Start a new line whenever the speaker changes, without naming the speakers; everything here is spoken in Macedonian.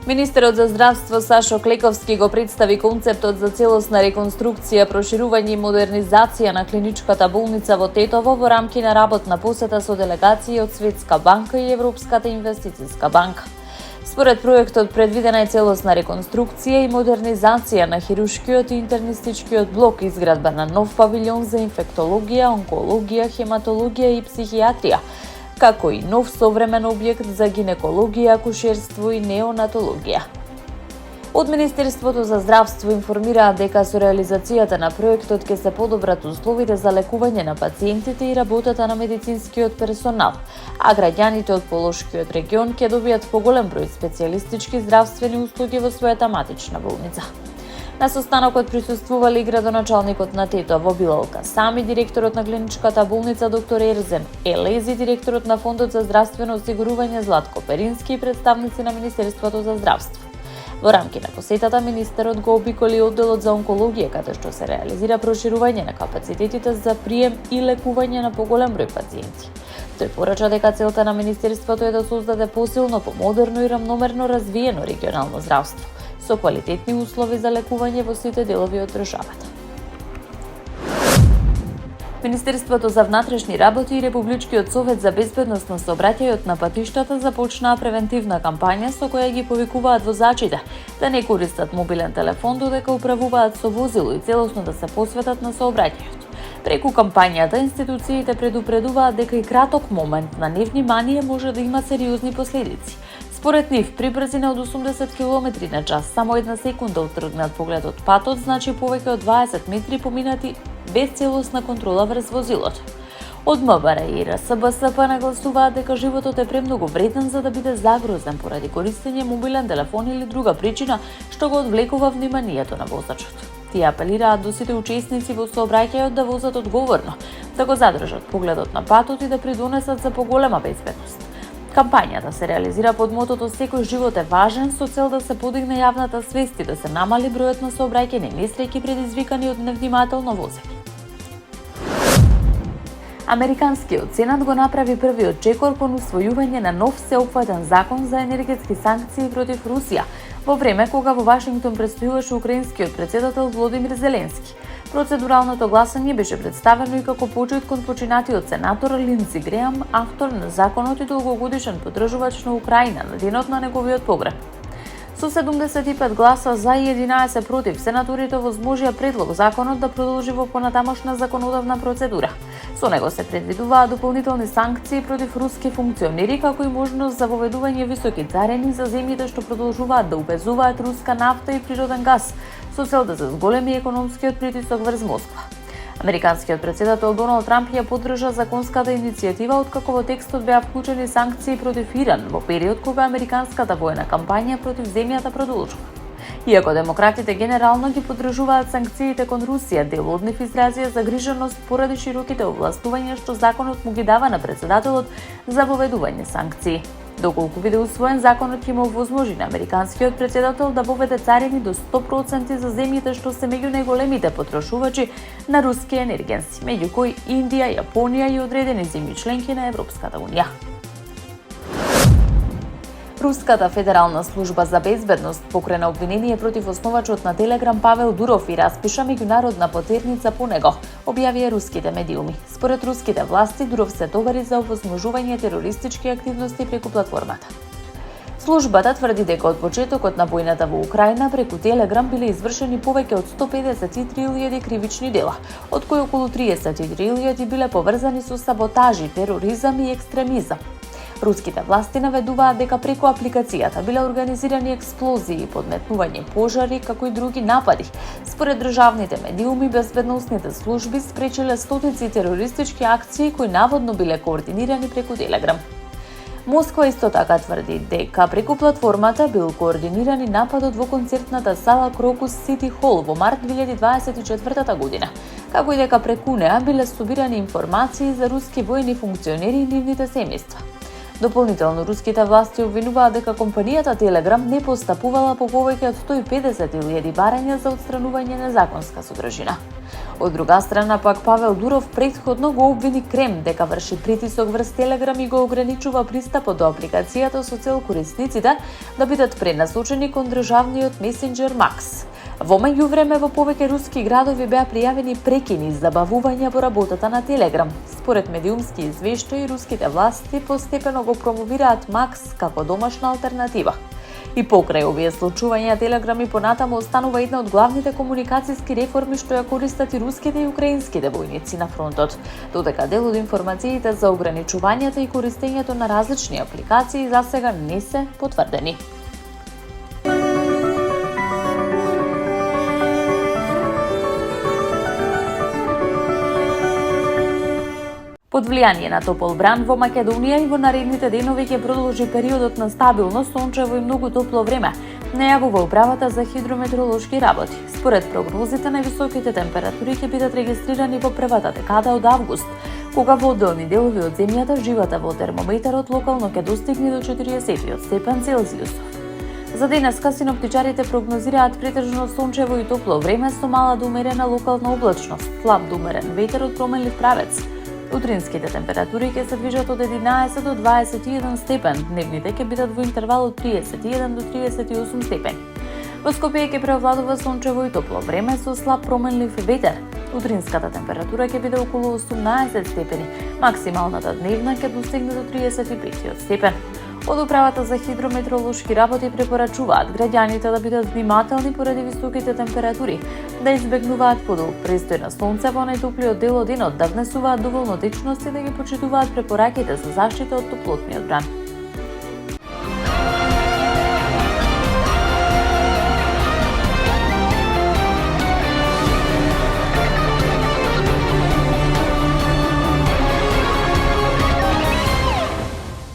Министерот за здравство Сашо Клековски го представи концептот за целосна реконструкција, проширување и модернизација на клиничката болница во Тетово во рамки на работна посета со делегации од Светска банка и Европската инвестициска банка. Според проектот предвидена е целосна реконструкција и модернизација на хирушкиот и интернистичкиот блок, изградба на нов павилјон за инфектологија, онкологија, хематологија и психијатрија, како и нов современ објект за гинекологија, акушерство и неонатологија. Од Министерството за здравство информираат дека со реализацијата на проектот ќе се подобрат условите за лекување на пациентите и работата на медицинскиот персонал, а граѓаните од Полошкиот регион ќе добијат поголем број специјалистички здравствени услуги во својата матична болница. На состанокот присуствувале и градоначалникот на Тетово Билал Касами, директорот на клиничката болница доктор Ерзен Елези, директорот на Фондот за здравствено осигурување Златко Перински и представници на Министерството за здравство. Во рамки на посетата, министерот го обиколи одделот за онкологија, каде што се реализира проширување на капацитетите за прием и лекување на поголем број пациенти. Тој порача дека целта на министерството е да создаде посилно, помодерно и рамномерно развиено регионално здравство, со квалитетни услови за лекување во сите делови од државата. Министерството за внатрешни работи и Републичкиот совет за безбедност на сообраќајот на патиштата започнаа превентивна кампања со која ги повикуваат возачите да не користат мобилен телефон додека управуваат со возило и целосно да се посветат на сообраќајот. Преку кампањата, институциите предупредуваат дека и краток момент на невнимание може да има сериозни последици. Според нив, при брзина од 80 км на час, само една секунда отргнат поглед од патот значи повеќе од 20 метри поминати без целосна контрола врз возилото. Од МВР и РСБСП нагласуваат дека животот е премногу вреден за да биде загрозен поради користење мобилен телефон или друга причина што го одвлекува вниманието на возачот. Тие апелираат до сите учесници во сообраќајот да возат одговорно, да го задржат погледот на патот и да придонесат за поголема безбедност. Кампањата се реализира под мотото "Секој живот е важен" со цел да се подигне јавната свест и да се намали бројот на сообраќајни несреќи предизвикани од невнимателно возење. Американскиот сенат го направи првиот чекор кон усвојување на нов сеопфатен закон за енергетски санкции против Русија, во време кога во Вашингтон предстојуваше украинскиот претседател Володимир Зеленски. Процедуралното гласање беше представено и како почит кон починатиот сенатор Линдси Греам, автор на законот и долгогодишен поддржувач на Украина на денот на неговиот погреб. Со 75 гласа за и 11 против, сенаторите возможија предлог законот да продолжи во понатамошна законодавна процедура. Со него се предвидуваат дополнителни санкции против руски функционери, како и можност за воведување високи царини за земјите што продолжуваат да увезуваат руска нафта и природен газ, со цел да се зголеми економскиот притисок врз Москва. Американскиот претседател Доналд Трамп ја поддржа законската иницијатива, откако во текстот беа вклучени санкции против Иран во период кога американската воена кампања против земјата продолжува. Иако демократите генерално ги поддржуваат санкциите кон Русија, дел од нив изразија загриженост поради широките овластувања што законот му ги дава на претседателот за воведување санкции. Доколку биде усвоен, законот ќе му овозможи на американскиот претседател да воведе царини до 100% за земјите што се меѓу најголемите потрошувачи на руски енергенси, меѓу кои Индија, Јапонија и одредени земји членки на Европската унија. Руската федерална служба за безбедност покрена обвинение против основачот на Телеграм Павел Дуров и распиша меѓународна потерница по него, објавија руските медиуми. Според руските власти, Дуров се товари за овозможување терористички активности преку платформата. Службата тврди дека од почетокот на војната во Украина преку Телеграм биле извршени повеќе од 153.000 кривични дела, од кои околу 33.000 биле поврзани со саботажи, тероризам и екстремизам. Руските власти наведуваат дека преку апликацијата биле организирани експлозии, подметнување пожари, како и други напади. Според државните медиуми, безбедносните служби спречиле стотици терористички акции кои наводно биле координирани преку Телеграм. Москва исто така тврди дека преку платформата бил координиран и нападот во концертната сала Крокус Сити Хол во март 2024 година, како и дека преку неа биле собирани информации за руски воени функционери и нивните семејства. Дополнително, руските власти обвинуваат дека компанијата Telegram не постапувала по повеќе од 150.000 барања за отстранување незаконска содржина. Од друга страна пак Павел Дуров претходно го обвини Кремљ дека врши притисок врз Telegram и го ограничува пристапот до апликацијата со цел корисниците да бидат пренасочени кон државниот месенџер Макс. Во меѓувреме во повеќе руски градови беа пријавени прекини за забавување во работата на Telegram. Според медиумски извештаи, руските власти постепено го промовираат Макс како домашна алтернатива. И покрај овие случувања, Telegram и понатаму останува една од главните комуникацијски реформи што ја користат и руските и украинските војници на фронтот, додека дел од информациите за ограничувањата и користењето на различни апликации засега не се потврдени. Под влијание на топол бран во Македонија и во наредните денови ќе продолжи периодот на стабилно, сончево и многу топло време, најавува управата за хидрометеоролошки работи. Според прогнозите, највисоките температури ќе бидат регистрирани во првата декада од август, кога во одделни делови од земјата живата во термометарот локално ќе достигне до 40 степен Целзиусов. За денеска синоптичарите прогнозираат претежно сончево и топло време со мала до умерена локална облачност, слаб до умерен ветер од променлив правец. Утринските температури ќе се движат од 11 до 21 степен, дневните ќе бидат во интервал од 31 до 38 степени. Во Скопје ќе преовладува сончево и топло време со слаб променлив ветер. Утринската температура ќе биде околу 18 степени, максималната дневна ќе достигне до 35 степен. Од управата за хидрометеоролошки работи препорачуваат граѓаните да бидат внимателни поради високите температури, да избегнуваат подолг престој на сонце во најтоплиот дел од денот, да внесуваат доволно течност и да ги почитуваат препораките за заштита од топлотниот бран.